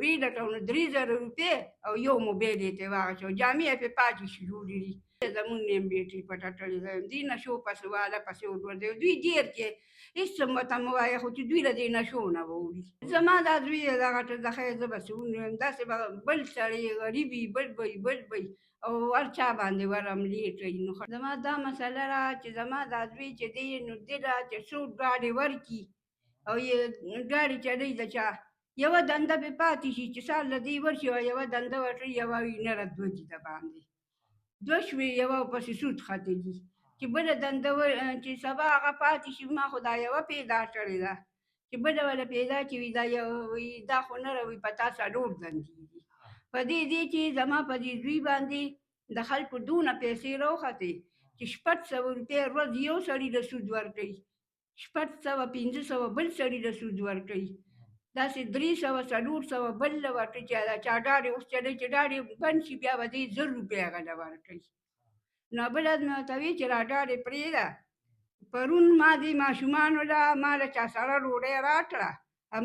وی لټونه 3000 روپۍ او یو موبایل یې ته واغچو جامې یې پې پاتې شي جوړې دي زمونږ نیم بیټري پټه تړلې ده دوی نشو پسې واله پسې وګرځي دوی ډېر کې هېڅ څه مته مه وایه خو چې دوی له دې نشو نه به وړي زما دا زوی دی دغه د خیر زه بسې ونیوم داسې به بل سړی غریب وي بل وي او هر چا باندې ورملېټ وي نو زما دا مسله ده چې زما دا زوی چې دی نو دې ده چې څو ډاډې ورکړي او یې ډاډې چلی د چا یوه دنده پې پاتې شي چې سال له دې ورشي او یوه دنده ورکړي یوه وینره دوه دي د باندې دوه شوې یوه پسې سود ختلي چې بله دنده چې سبا هغه پاتې شي ما خو دا یوه پیدا کړې ده چې بله وله پیدا چې وي دا خو نه روي په تا څلور دندې دي په دې چې زما په دې زوی باندې د خلکو دونه پیسې راوختې چې 600 روپۍ ورځ یو سړي له سود ورکوي 600 500 بل سړي له سود ورکوي داسې 300 400 بل له ورکوي چې چا ډاډې اوس چلی چې ډاډې بند شي بیا به دې 1000 روپۍ هغه له ورکوي نو بله مې ورته ویل چې را ډاډې پرېږده پرون ما دې ماشومانو له ما له چا سره ډوډۍ راکړه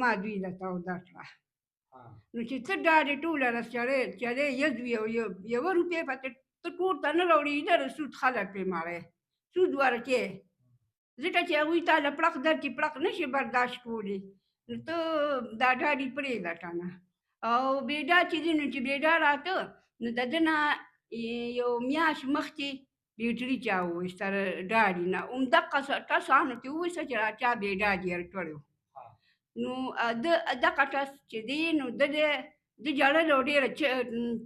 ما دوی له توده کړه نو چې ته ډاډې ټوله ورځ چلی یز وي او یوه روپۍ به ته کور ته نه راوړې لره سود خلک پرې مړی سود ورکې ځکه چې هغوی تا له پړق درکړي پړق نه شي برداشت کولی نو ته دا ډاډې پرېږده که نه او بېډا چې دی نو چې بېډا راته نو د ده نه یو میاشت مخکې بیټري چا وویسته ډاډي نه همدقه کسانو ته وویسته چې را چا بېډا جېر کړی نو دغه کس چې دی نو د ژړل او ډېره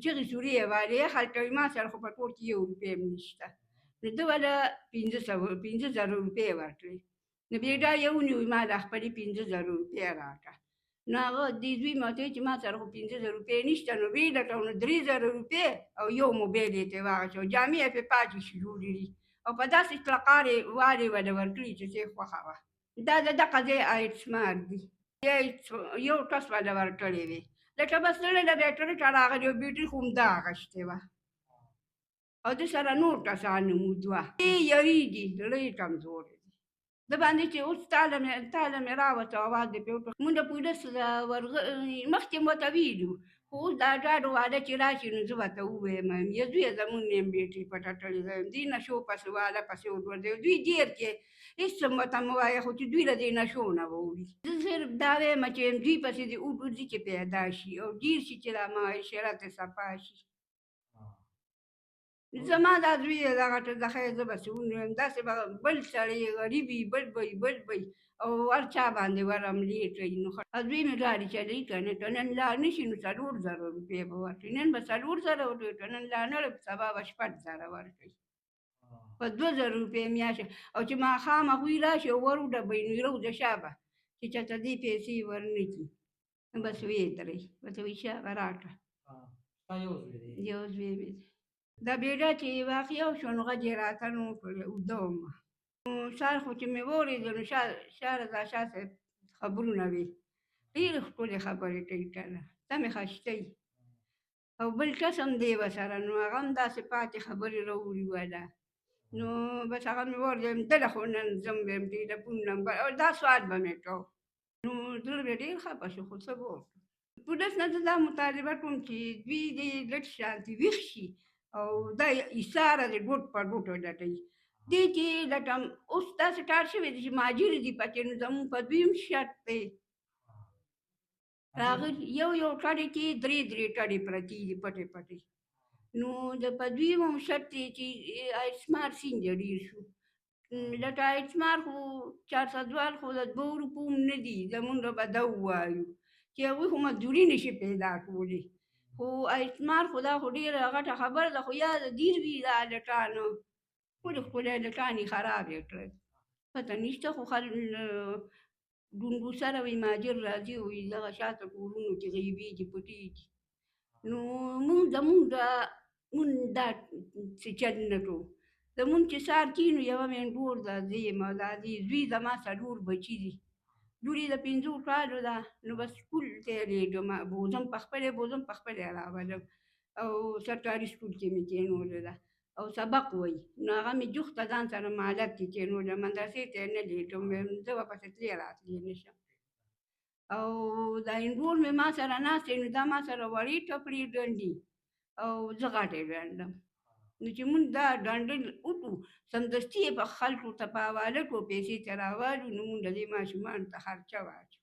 چغې سورې یې والې هلته وي ما سره خو په کور کې 1 روپۍ هم نشته نو ده وله 500 روپۍ ورکړې نو بېډا یې ونیوی ما له خپلې 500 روپۍ راکړه نو هغه دې زوی مې ورته ویل چې ما سره خو 500 روپۍ نشته نو ویې لټوه نو 3000 روپۍ او یو موبایل یې ته واغچو جامې یې پې پاتې شي جوړې دي او په داسې کلقارې والې وله ورکړي چې څه یې خوښه وه دا د دغه ځای ایټسمار دي یو کس وله ورکړې وې لکه بس زړه له بیټرۍ ته راغلی او بیټرۍ خو همدا اخیستې وه او ده سره نور کسان هم وو دوه یریږي زړه یې کمزوری دی د باندې چې اوس تاله مې راوته اواز دې پې وکړه مونږ د پولیس مخکې مو ورته ویلي وو خو اوس دا ډاډ واده چې راشي نو زه ورته ووایم یا زویه زمونږ نیم بیټرۍ پټه کړې ده دوی نشو پسې واله پسې وګرځوي دوی ډېر کې هېڅ څه مته مه وایه خو چې دوی له دې نشو نه به وړي زه صرف دا وایم چې دوی پسې دې وګرځي چې پیدا شي او ډېر شي چې دا معاشرت یې صفا شي زما دا زوی دی دغه د خیر زه بسې ونیوم داسې به بل سړی غریب وي بل وي او هر چا باندې ورملېټ وي نو زوی مې ګاډي چلوي که نه که نن لا نه شي نو 4,000 روپۍ به ورکړي نن به 4,000 ورکوي که نن لا نه سبا به 6,000 ورکوي په 2,000 روپۍ میاشت او چې ماښام هغوی راشي او ور وډبوي نو روزه شابه چې چاته دې پیسې ورنه کړي نو بس ویې درئ ورته وایي شابه راکړه یو زوی مې دی دا بېډا چې واقعه وشوه نو غږ یې راته نه وکړ اوږده ومه نو سهار خو چې مې واورېده نو شاه رضا شاه صاحب خبرونه وې ډېرې ښکلې خبرې کوي که نه سمې ښایسته او بل کس هم دی ورسره نو هغه هم داسې پاتې خبرې راوړي وله نو بس هغه مې واورېدم دله خو نن ځم ویم ټېلیفون نمبر او دا سوال به مې کوو نو زړه مې ډېر خفه شو خو څه به وکړو پولیس نه زه دا مطالبه کوم چې دوی دې لږ شانتي ویښ شي او دا ایثاره د ګوټ په ګوټو لټوي دې کې لکه اوس داسې کار شوی دی چې مهاجر دي پکې نو زمونږ په دوی هم شرط دی راغلي یو کډې کې درې کډې پرتې دي پټې نو د په دوی هم شرط دی چې ایسمار څنګه ډېر شو لکه ایسمار خو 400 خو د 2 روپو هم نه دي زمونږ به ده ووایو چې هغوی خو مزدوري نشي پیدا کولی خو ایسمار خو دا خو ډېره غټه خبره ده خو یا د ډېر وي دا هلکانو ښکلي هلکان یې خراب یې کړل پته نشته خو ډونګو سره وایي مهاجر راځي وایي دغه شاته کورونو کې غیبېږي پټېږي نو زمونږ دا څه چل نه کوو زمونږ چې سهار کېنو یوه مینډور ده زه یم او دا زوی زما 4 بچي دي لور یې د 5 کالو ده نو بس سکول ته یې لېږم بوزم پخپله راولم او سرکاري سکول کې مې کېنولې ده او سبق وایي نو هغه مې جوخته ځان سره مالک کې کېنولې مدرسې ته یې نه لېږم زه به پسې تلې راتلې نه شم او دا انډور مې ما سره ناست دی، نو دا ما سره وړې ټپړې ډنډي او زه غټې ډنډم. نو چې مونږ دا ډنډل وکړو، سمدستي یې به خلکو ته په حواله کړو، پیسې چې راوالو، نو مونږ د دې ماشومانو ته خرچه واچوو.